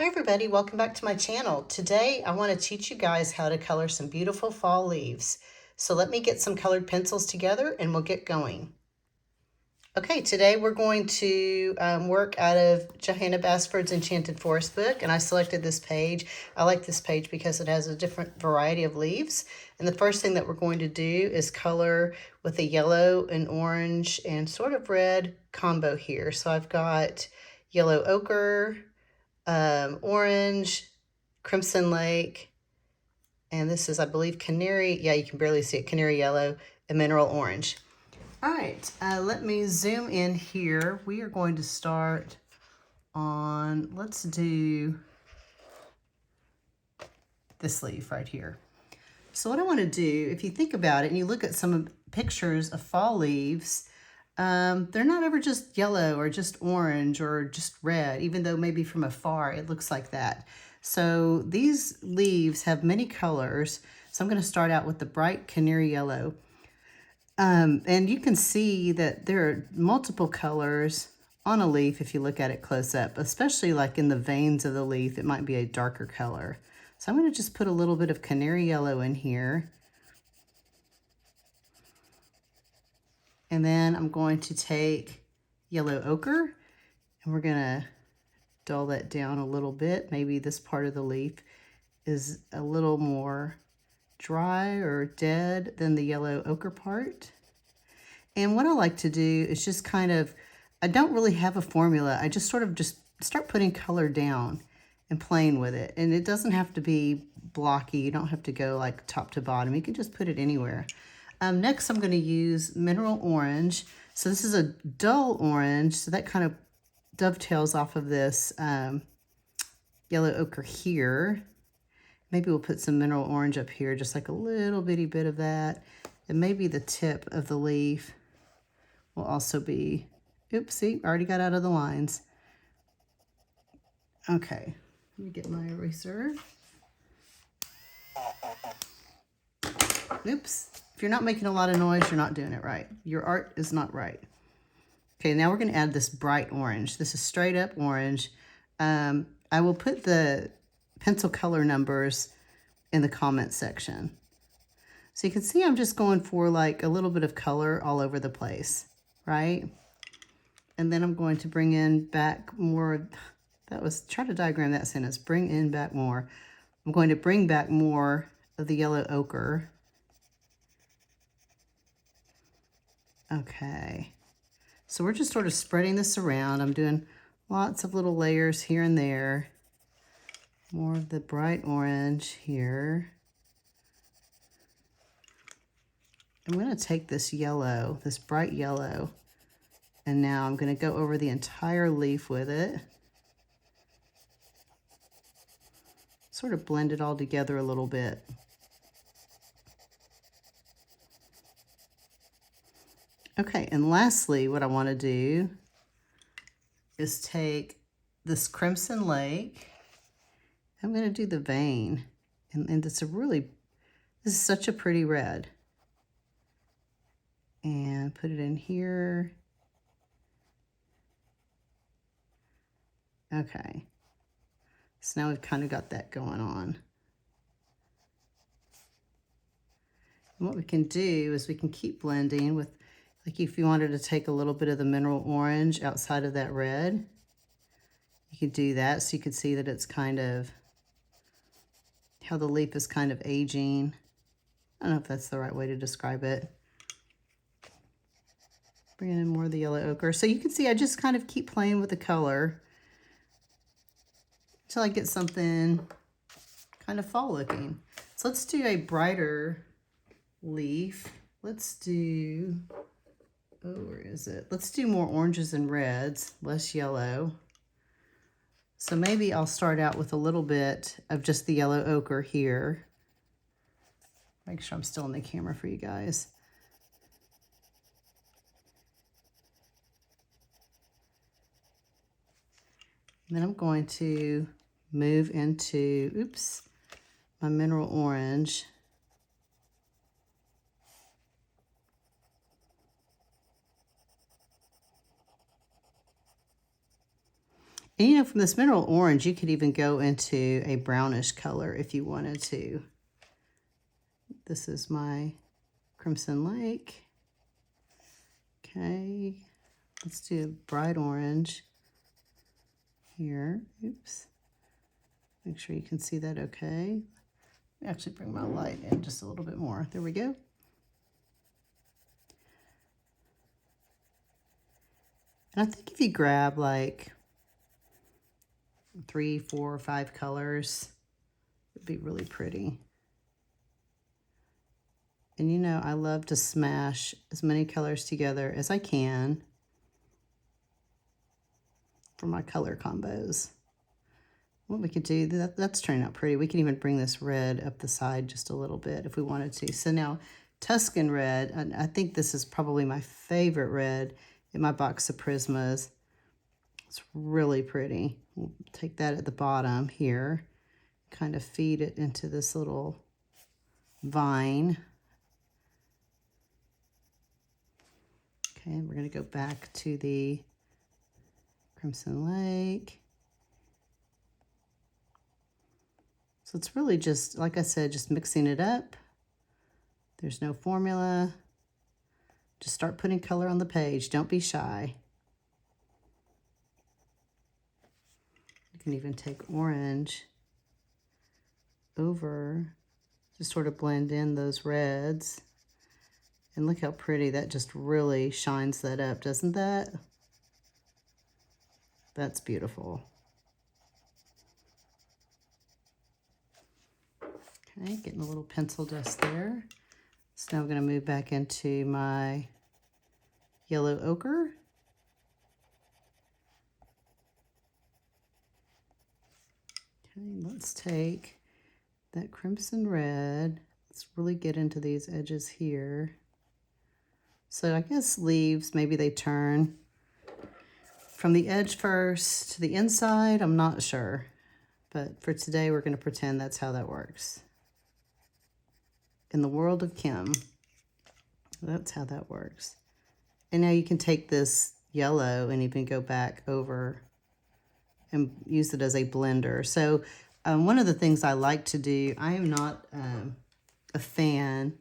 Hi everybody, welcome back to my channel. Today I want to teach you guys how to color some beautiful fall leaves. So let me get some colored pencils together and we'll get going. Okay, today we're going to work out of Johanna Basford's Enchanted Forest book, and I selected this page. I like this page because it has a different variety of leaves. And the first thing that we're going to do is color with a yellow and orange and sort of red combo here. So I've got yellow ochre, orange, Crimson Lake, and this is, I believe, Canary. Yeah, you can barely see it. Canary yellow and mineral orange. All right, let me zoom in here. We are going to start on, let's do this leaf right here. So what I want to do, if you think about it and you look at some pictures of fall leaves, they're not ever just yellow or just orange or just red, even though maybe from afar it looks like that. So these leaves have many colors. So I'm going to start out with the bright canary yellow. And you can see that there are multiple colors on a leaf if you look at it close up, especially like in the veins of the leaf, it might be a darker color. So I'm going to just put a little bit of canary yellow in here. And then I'm going to take yellow ochre and we're going to dull that down a little bit. Maybe this part of the leaf is a little more dry or dead than the yellow ochre part. And what I like to do is just kind of, I don't really have a formula. I just sort of just start putting color down and playing with it. And it doesn't have to be blocky. You don't have to go like top to bottom. You can just put it anywhere. Next, I'm going to use mineral orange. So this is a dull orange. So that kind of dovetails off of this yellow ochre here. Maybe we'll put some mineral orange up here, just like a little bitty bit of that. And maybe the tip of the leaf will also be, oops, see, already got out of the lines. Okay, let me get my eraser. Oops, if you're not making a lot of noise, you're not doing it right. Your art is not right. Okay, now we're gonna add this bright orange. This is straight up orange. I will put the pencil color numbers in the comment section. So you can see I'm just going for like a little bit of color all over the place, right? And then I'm going to bring in back more, try to diagram that sentence, bring in back more. I'm going to bring back more of the yellow ochre. Okay, so we're just sort of spreading this around. I'm doing lots of little layers here and there. More of the bright orange here. I'm going to take this yellow, this bright yellow, and now I'm going to go over the entire leaf with it. Sort of blend it all together a little bit. Okay, and lastly, what I want to do is take this Crimson Lake. I'm going to do the vein, and it's a really, this is such a pretty red. And put it in here. Okay, so now we've kind of got that going on. And what we can do is we can keep blending with, like if you wanted to take a little bit of the mineral orange outside of that red, you could do that so you could see that it's kind of, how the leaf is kind of aging. I don't know if that's the right way to describe it. Bringing in more of the yellow ochre. So you can see I just kind of keep playing with the color until I get something kind of fall looking. So let's do a brighter leaf. Let's do, oh, where is it? Let's do more oranges and reds, less yellow. So maybe I'll start out with a little bit of just the yellow ochre here. Make sure I'm still in the camera for you guys. And then I'm going to move into, oops, my mineral orange. And you know, from this mineral orange, you could even go into a brownish color if you wanted to. This is my Crimson Lake. Okay, let's do a bright orange here. Oops. Make sure you can see that okay. Actually bring my light in just a little bit more. There we go. And I think if you grab like 3, 4, 5 colors, it'd be really pretty. And you know, I love to smash as many colors together as I can for my color combos. What we could do, that's turning out pretty. We can even bring this red up the side just a little bit if we wanted to. So now Tuscan Red, and I think this is probably my favorite red in my box of Prismas. It's really pretty. We'll take that at the bottom here, kind of feed it into this little vine. Okay, we're going to go back to the Crimson Lake. So it's really just, like I said, just mixing it up. There's no formula. Just start putting color on the page. Don't be shy. You can even take orange over to sort of blend in those reds. And look how pretty that just really shines that up, doesn't that? That's beautiful. Okay, getting a little pencil dust there. So now I'm going to move back into my yellow ochre. Okay, let's take that crimson red. Let's really get into these edges here. So I guess leaves, maybe they turn from the edge first to the inside. I'm not sure. But for today, we're going to pretend that's how that works. In the world of Kim, that's how that works. And now you can take this yellow and even go back over and use it as a blender. So one of the things I like to do, I am not a fan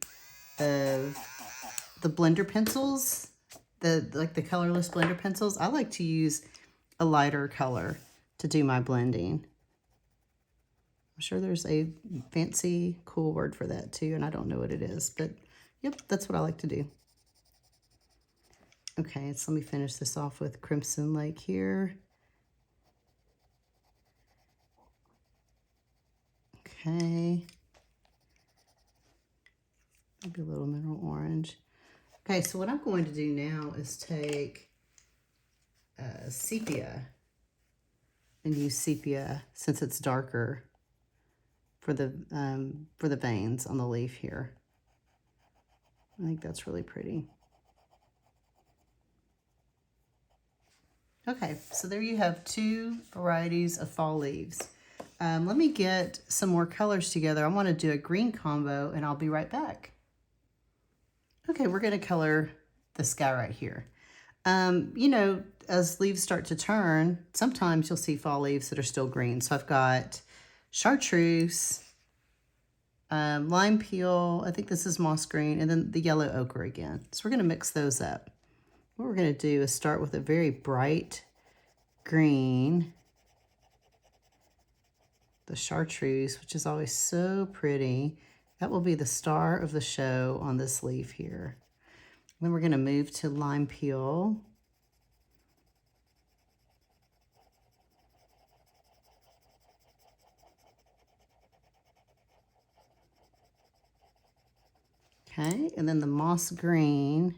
of the blender pencils, like the colorless blender pencils. I like to use a lighter color to do my blending. I'm sure there's a fancy, cool word for that too, and I don't know what it is, but yep, that's what I like to do. Okay, so let me finish this off with Crimson Lake here. Okay. Maybe a little mineral orange. Okay, so what I'm going to do now is take sepia and use sepia since it's darker for the veins on the leaf here. I think that's really pretty. Okay, so there you have 2 varieties of fall leaves. Let me get some more colors together. I want to do a green combo and I'll be right back. Okay, we're going to color the sky right here. You know, as leaves start to turn, sometimes you'll see fall leaves that are still green. So I've got Chartreuse, lime peel, I think this is moss green, and then the yellow ochre again. So we're going to mix those up. What we're going to do is start with a very bright green, the Chartreuse, which is always so pretty. That will be the star of the show on this leaf here. Then we're going to move to lime peel. Okay, and then the moss green.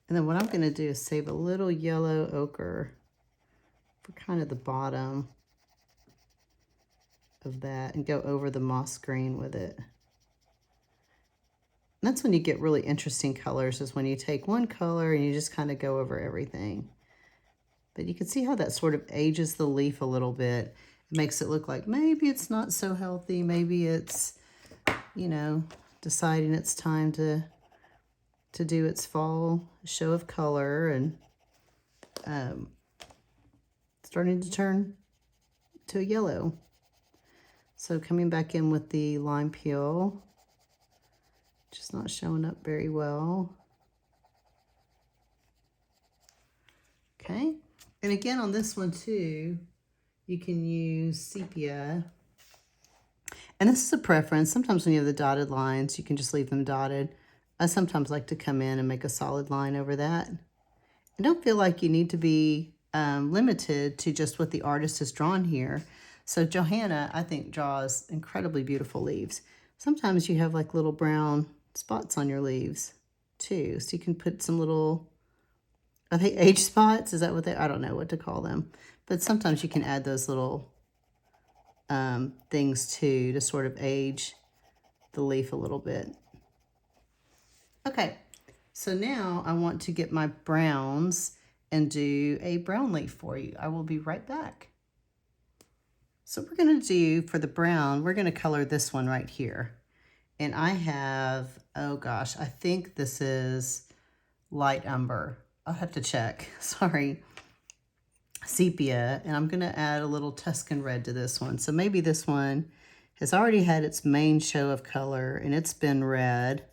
And then what I'm going to do is save a little yellow ochre for kind of the bottom of that and go over the moss green with it. And that's when you get really interesting colors, is when you take one color and you just kind of go over everything. But you can see how that sort of ages the leaf a little bit. It makes it look like maybe it's not so healthy. Maybe it's, you know, deciding it's time to to do its fall show of color and starting to turn to a yellow. So coming back in with the lime peel, just not showing up very well. Okay, and again on this one too, you can use sepia. And this is a preference. Sometimes when you have the dotted lines, you can just leave them dotted. I sometimes like to come in and make a solid line over that. I don't feel like you need to be limited to just what the artist has drawn here. So Johanna, I think, draws incredibly beautiful leaves. Sometimes you have like little brown spots on your leaves too. So you can put some little, are they age spots? Is that what they, I don't know what to call them. But sometimes you can add those little things too to sort of age the leaf a little bit. Okay, so now I want to get my browns and do a brown leaf for you. I will be right back. So we're going to do, for the brown, we're going to color this one right here. And I have, oh gosh, I think this is light umber. I'll have to check, sorry. Sepia, and I'm going to add a little Tuscan red to this one. So maybe this one has already had its main show of color and it's been red.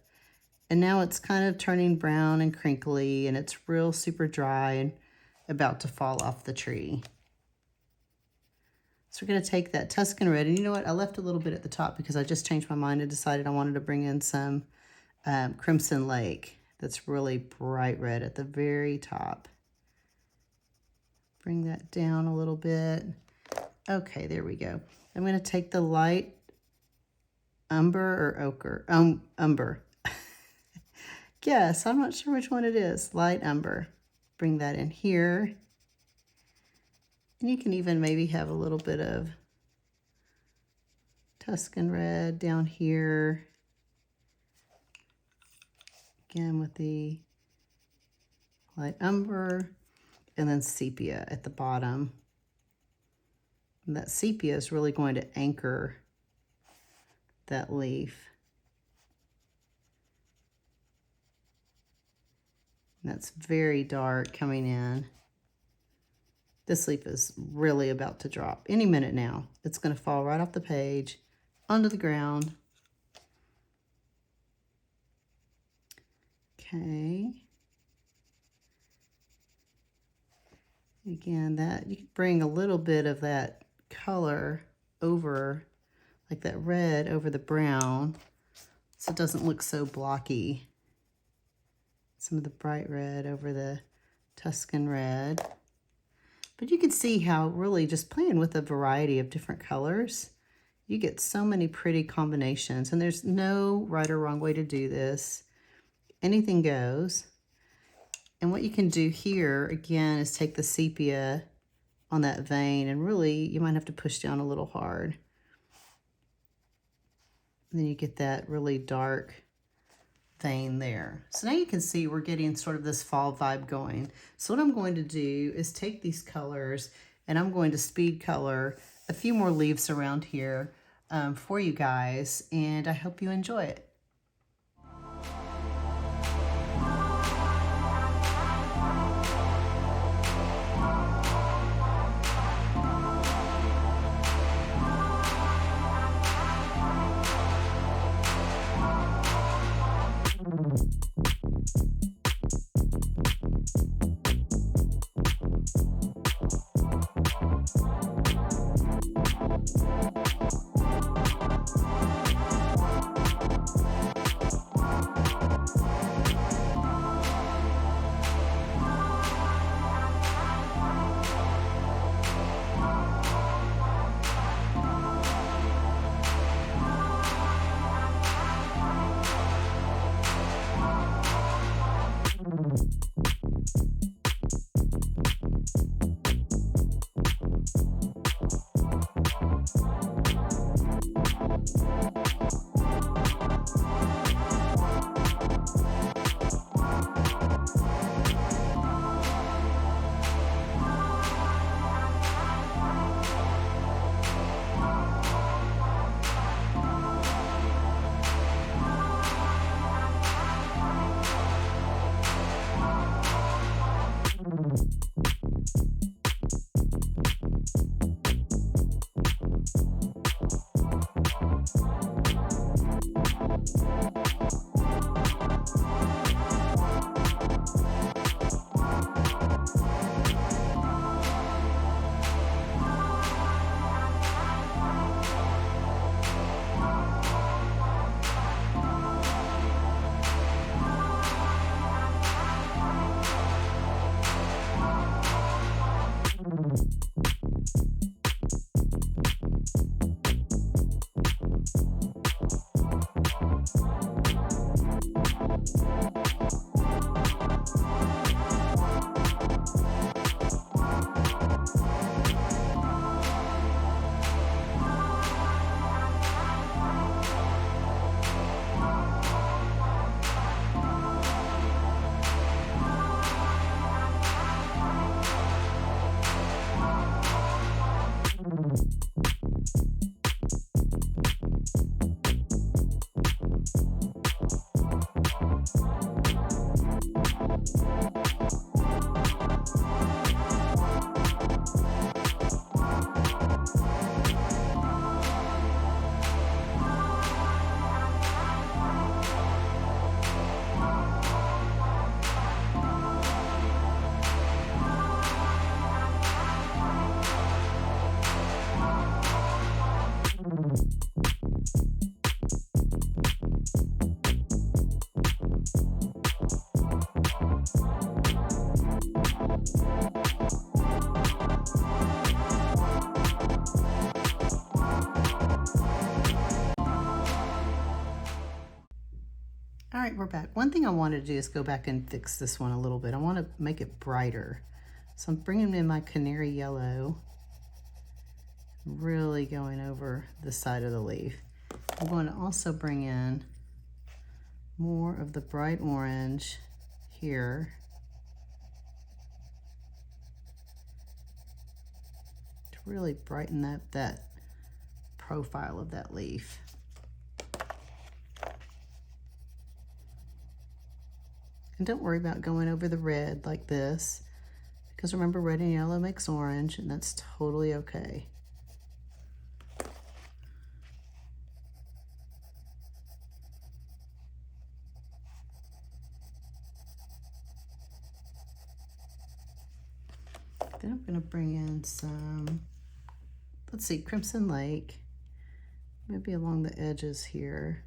And now it's kind of turning brown and crinkly and it's real super dry and about to fall off the tree. So we're going to take that Tuscan red, and you know what? I left a little bit at the top because I just changed my mind and decided I wanted to bring in some Crimson Lake that's really bright red at the very top. Bring that down a little bit. Okay, there we go. I'm going to take the light umber or ochre. Umber. Yes, I'm not sure which one it is. Light umber. Bring that in here. And you can even maybe have a little bit of Tuscan red down here. Again with the light umber. And then sepia at the bottom. And that sepia is really going to anchor that leaf. And that's very dark coming in. This leaf is really about to drop any minute now. It's going to fall right off the page onto the ground. Okay. Again, that you can bring a little bit of that color over, like that red over the brown, so it doesn't look so blocky. Some of the bright red over the Tuscan red. But you can see how really just playing with a variety of different colors, you get so many pretty combinations. And there's no right or wrong way to do this. Anything goes. And what you can do here, again, is take the sepia on that vein, and really, you might have to push down a little hard. And then you get that really dark vein there. So now you can see we're getting sort of this fall vibe going. So what I'm going to do is take these colors, and I'm going to speed color a few more leaves around here for you guys, and I hope you enjoy it. All right, we're back. One thing I wanted to do is go back and fix this one a little bit. I want to make it brighter. So I'm bringing in my Canary yellow, really going over the side of the leaf. I'm going to also bring in more of the bright orange here. To really brighten up that profile of that leaf. And don't worry about going over the red like this, because remember, red and yellow makes orange, and that's totally okay. Then I'm going to bring in some, let's see, Crimson Lake, maybe along the edges here.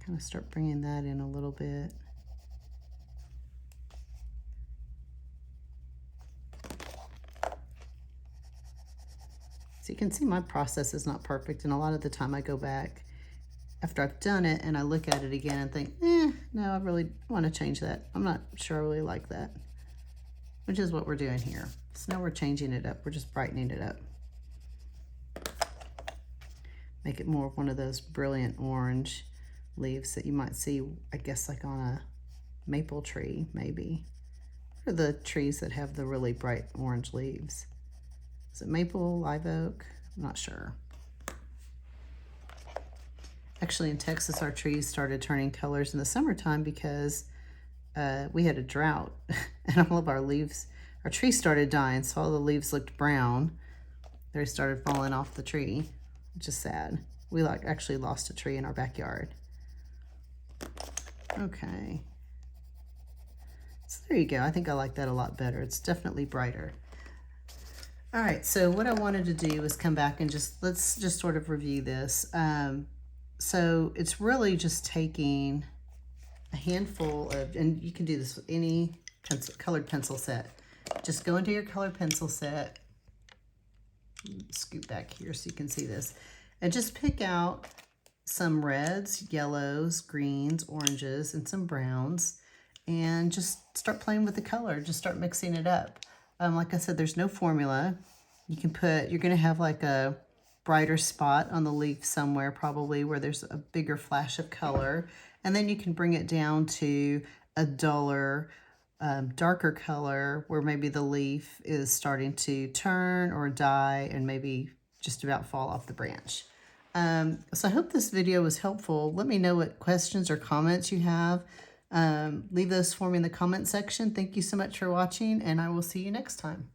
Kind of start bringing that in a little bit. So you can see my process is not perfect, and a lot of the time I go back after I've done it and I look at it again and think, no, I really want to change that. I'm not sure I really like that, which is what we're doing here. So now we're changing it up. We're just brightening it up. Make it more of one of those brilliant orange leaves that you might see, I guess, like on a maple tree, maybe. Or the trees that have the really bright orange leaves. Is it maple, live oak? I'm not sure. Actually, in Texas, our trees started turning colors in the summertime because we had a drought and all of our leaves, our trees started dying, so all the leaves looked brown. They started falling off the tree, which is sad. We actually lost a tree in our backyard. Okay. So there you go. I think I like that a lot better. It's definitely brighter. All right, so what I wanted to do was come back and let's just sort of review this. So it's really just taking a handful of, and you can do this with any colored pencil set. Just go into your colored pencil set, scoot back here so you can see this, and just pick out some reds, yellows, greens, oranges, and some browns, and just start playing with the color. Just start mixing it up. Like I said, there's no formula. You can you're going to have like a brighter spot on the leaf somewhere, probably where there's a bigger flash of color, and then you can bring it down to a duller, darker color where maybe the leaf is starting to turn or die and maybe just about fall off the branch. So I hope this video was helpful. Let me know what questions or comments you have. Leave those for me in the comment section. Thank you so much for watching, and I will see you next time.